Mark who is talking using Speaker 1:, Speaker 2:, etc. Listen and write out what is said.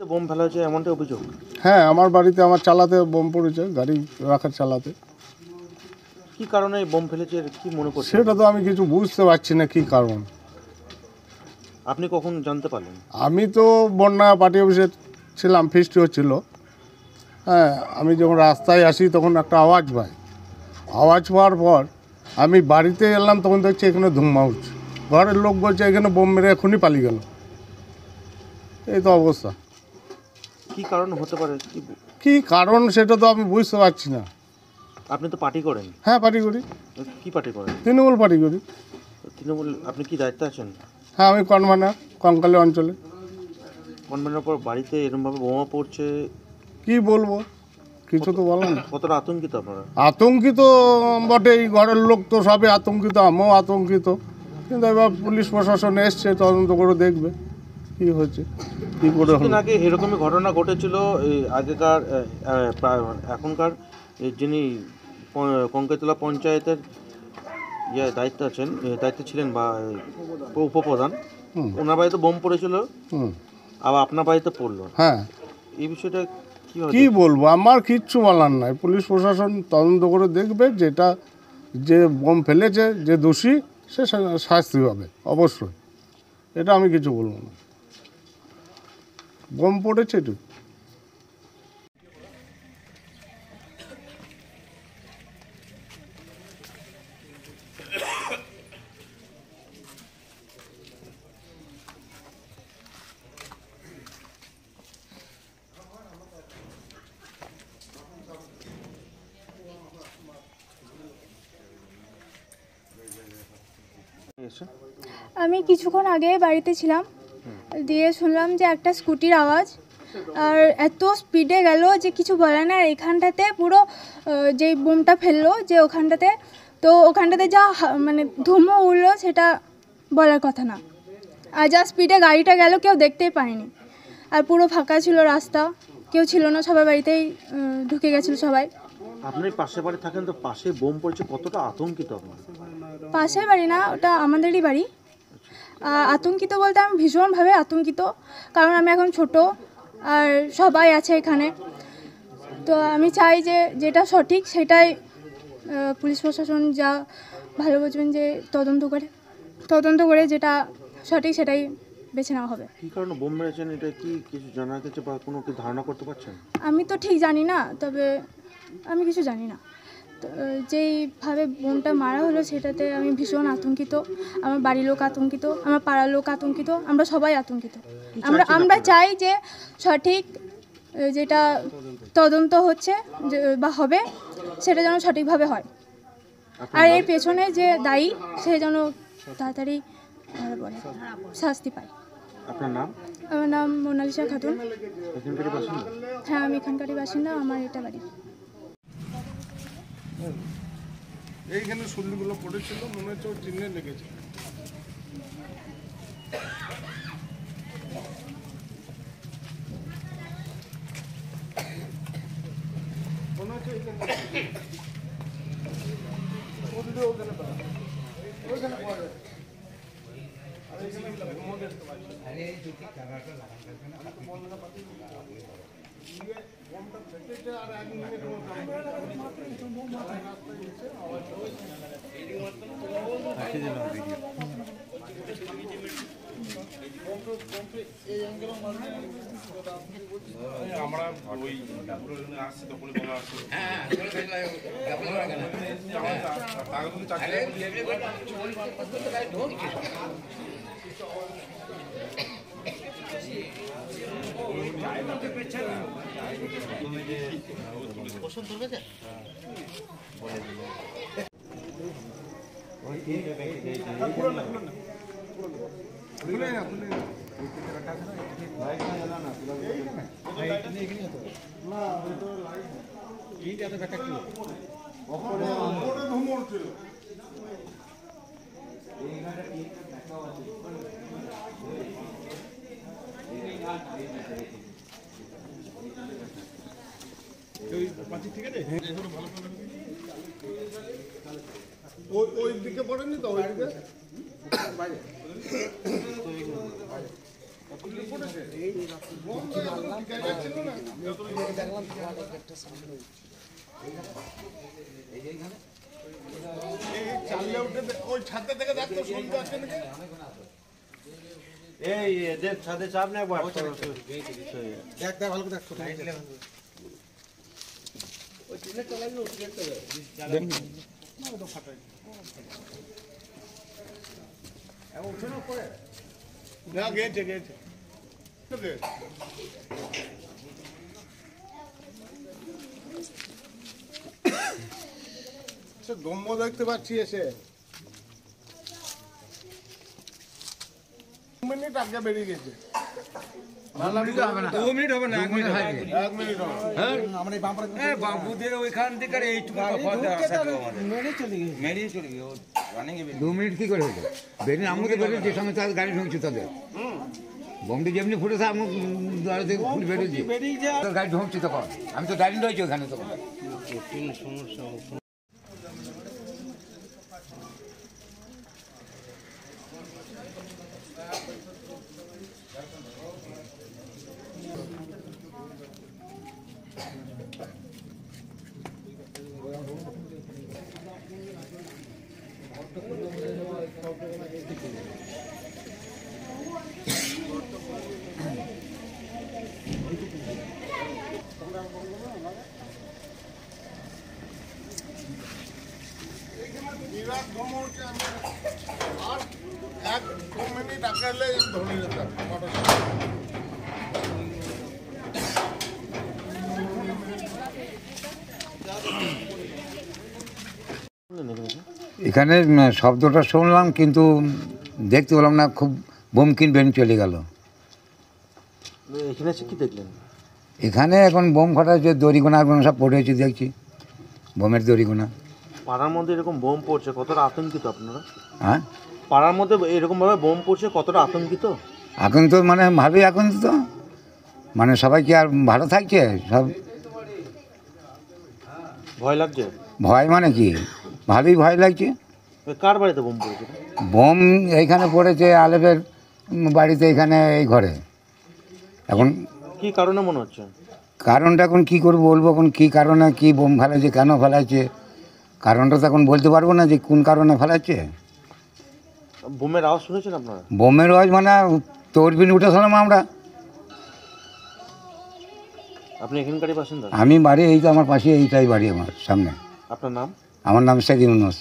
Speaker 1: Bomb ফেলা হয়েছে এমনটা অভিযোগ।
Speaker 2: হ্যাঁ, আমার বাড়িতে আমার চালাতে বোম পড়েছে, গাড়ি রাখার চালাতে।
Speaker 1: কি কারণে বোম ফেলেছে কি মনে করছেন?
Speaker 2: সেটা তো আমি কিছু বুঝতে পারছি না কি কারণ।
Speaker 1: আপনি কখন জানতে পারলেন?
Speaker 2: আমি তো বন্যা পার্টি অফিসে ছিলাম, ফিস্টি হচ্ছিল। হ্যাঁ, আমি যখন রাস্তায় আসি তখন একটা আওয়াজ পাই। আওয়াজ পাওয়ার পর আমি বাড়িতে এলাম, তখন দেখছি এখানে ধুম্মা উঠছে। ঘরের লোক বলছে এখানে বোম মেরে এখনই পালিয়ে গেল। এই তো অবস্থা।
Speaker 1: কি কারণ হতে পারে
Speaker 2: কি কারণ সেটা তো আমি বুঝতে পারছি না।
Speaker 1: আপনি তো পার্টি করেন?
Speaker 2: হ্যাঁ, পার্টি করি।
Speaker 1: কি পার্টি করেন?
Speaker 2: তৃণমূল পার্টি করি।
Speaker 1: তৃণমূল। আপনি কি দায়িত্বে আছেন?
Speaker 2: হ্যাঁ, আমি কনভেনার কঙ্কালী অঞ্চলে।
Speaker 1: কনভেনার পর বাড়িতে এরকমভাবে বোমা পড়ছে,
Speaker 2: কি বলবো, কিছু তো বলেন।
Speaker 1: কতটা আতঙ্কিত আপনারা?
Speaker 2: আতঙ্কিত বটেই, ঘরের লোক তো সবই আতঙ্কিত, আমিও আতঙ্কিত। কিন্তু এবার পুলিশ প্রশাসন এসছে, তদন্ত করে দেখবে কি হয়েছে, কী করে হলো।
Speaker 1: আগে এরকমই ঘটনা ঘটেছিল। এই আগেকার এখনকার যিনি কঙ্কাইতলা পঞ্চায়েতের দায়িত্বে আছেন, দায়িত্বে ছিলেন বা উপপ্রধান, ওনার বাড়িতে বোম পড়েছিল, আবার আপনার বাড়িতে পড়লো।
Speaker 2: হ্যাঁ,
Speaker 1: এই বিষয়টা
Speaker 2: কি বলবো, আমার কিচ্ছু বলার নাই। পুলিশ প্রশাসন তদন্ত করে দেখবে, যেটা যে বোম ফেলেছে, যে দোষী, সে শাস্তি হবে অবশ্যই। এটা আমি কিছু বলবো না। বোম পড়েছে একটু।
Speaker 3: আমি কিছুক্ষণ আগে বাড়িতে ছিলাম, দিয়ে শুনলাম যে একটা স্কুটির আওয়াজ, আর এত স্পিডে গেল যে কিছু বলে না। আর এখানটাতে পুরো যেই বোমটা ফেললো, যে ওখানটাতে, তো ওখানটাতে যা মানে ধুমো উঠলো, সেটা বলার কথা না। আর যা স্পিডে গাড়িটা গেল কেউ দেখতেই পায়নি। আর পুরো ফাঁকা ছিল রাস্তা, কেউ ছিল না, সবাই বাড়িতেই ঢুকে গেছিলো সবাই।
Speaker 1: আপনি পাশে বাড়ি থাকেন, তো পাশে বোম পড়েছে, কতটা আতঙ্কিত আপনার?
Speaker 3: পাশের বাড়ি না, ওটা আমাদেরই বাড়ি। আতঙ্কিত বলতে আমি ভীষণভাবে আতঙ্কিত, কারণ আমি এখন ছোট আর সবাই আছে এখানে। তো আমি চাই যে যেটা সঠিক সেটাই পুলিশ প্রশাসন যা ভালো বুঝবেন যে তদন্ত করে যেটা সঠিক সেটাই বেছে নেওয়া হবে।
Speaker 1: কী কারণে বোম মেরেছেন এটা কি কিছু জানা গেছে বা কোনো কি ধারণা করতে পারছেন?
Speaker 3: আমি তো ঠিক জানি না, তবে আমি কিছু জানি না। তো যেইভাবে বোমটা মারা হলো সেটাতে আমি ভীষণ আতঙ্কিত, আমার বাড়ির লোক আতঙ্কিত, আমার পাড়ার লোক আতঙ্কিত, আমরা সবাই আতঙ্কিত। আমরা চাই যে সঠিক যেটা তদন্ত হচ্ছে বা হবে, সেটা যেন সঠিকভাবে হয়। আর এর পেছনে যে দায়ী, সে যেন তাড়াতাড়ি শাস্তি পায়।
Speaker 1: আপনার নাম?
Speaker 3: আমার নাম মোনালিসা খাতুন।
Speaker 1: এখানকারই বাসিন্দা?
Speaker 3: হ্যাঁ, আমি এখানকারই বাসিন্দা, আমার এটা বাড়ি।
Speaker 2: এইখানে শুল্লিগুলো পড়েছিল, মনে হচ্ছে চিহ্নে লেগেছে। মনে হচ্ছে ওইখানে পড়ে। আর এখানে বোমটা ফেটেছে আর 1 মিনিটের মতো
Speaker 4: আমরা ওই আসছি তখন
Speaker 2: ওই দিকে পড়েনি তো, ওই দিকে
Speaker 1: এই এদের সাথে চাপ নেই একবার
Speaker 5: দেখ দেখ ভালো করে দেখ
Speaker 2: গেছে গেছে দম্য দেখতে পাচ্ছি এসে মিনিট আগে বেরিয়ে গেছে।
Speaker 5: 2 মিনিট হবে না 1 মিনিট হবে
Speaker 2: 1 মিনিট হবে।
Speaker 5: আমরা এই বাম্পার বাবুদের ওইখান থেকে এইটুকু তফাৎ আছে আমাদের মেরিয়ে চলে গিয়ে রানিং এ
Speaker 6: 2 মিনিট কি করে হলো বেরিয়ে আমাকে বেরিয়ে যে সময় তার গাড়ি ঢুকছে তাদের বমটি যেমনি ফুটেছে আমি দ্বারা থেকে ফুল বেরিয়েছি তোর গাড়ি ঢুকছি তখন আমি তো দাঁড়িয়ে রয়েছি ওখানে তখন
Speaker 2: বিরাট দম হচ্ছে আমি আর 1-2 মিনিট আগে ধরে যেতাম
Speaker 6: এখানে শব্দটা শুনলাম কিন্তু দেখতে পেলাম না খুব বোমকিন বেন চলে গেল
Speaker 1: এখানে এসে কি দেখলেন?
Speaker 6: এখানে এখন বোম ফাটাচ্ছে দড়িগোনা সব পড়েছে দেখছি বোমের দড়িগোনা
Speaker 1: পাড়ার মধ্যে এরকম বোম পড়ছে, কতটা আতঙ্কিত আপনারা?
Speaker 6: হ্যাঁ
Speaker 1: পাড়ার মধ্যে এরকমভাবে বোম পড়ছে, কতটা আতঙ্কিত?
Speaker 6: এখন তো মানে ভালোই এখন তো মানে সবাই কি আর ভালো থাকছে সব
Speaker 1: ভয় লাগছে?
Speaker 6: ভয় মানে কি ভালোই ভয় লাগছে
Speaker 1: কার বাড়িতে বোম পড়েছে?
Speaker 6: বোম এইখানে পড়েছে আলেপের বাড়িতে এখানে এই ঘরে এখন
Speaker 1: কি কারণে মনে হচ্ছে?
Speaker 6: কারণটা এখন কী করবো বলবো এখন কী কারণে কী বোম ফেলাচ্ছে কেন ফেলাচ্ছে কারণটা তো এখন বলতে পারবো না যে কোন কারণে ফেলাচ্ছে
Speaker 1: বোমের আওয়াজ শুনেছেন আপনারা?
Speaker 6: বোমের আওয়াজ মানে তরবিন উঠেছিলাম আমরা
Speaker 1: আপনি এখানকারই বাসিন্দা?
Speaker 6: আমি বাড়ি এই তো আমার পাশে এইটাই বাড়ি আমার সামনে
Speaker 1: আপনার নাম?
Speaker 6: আমার নাম শেখ ইউনুস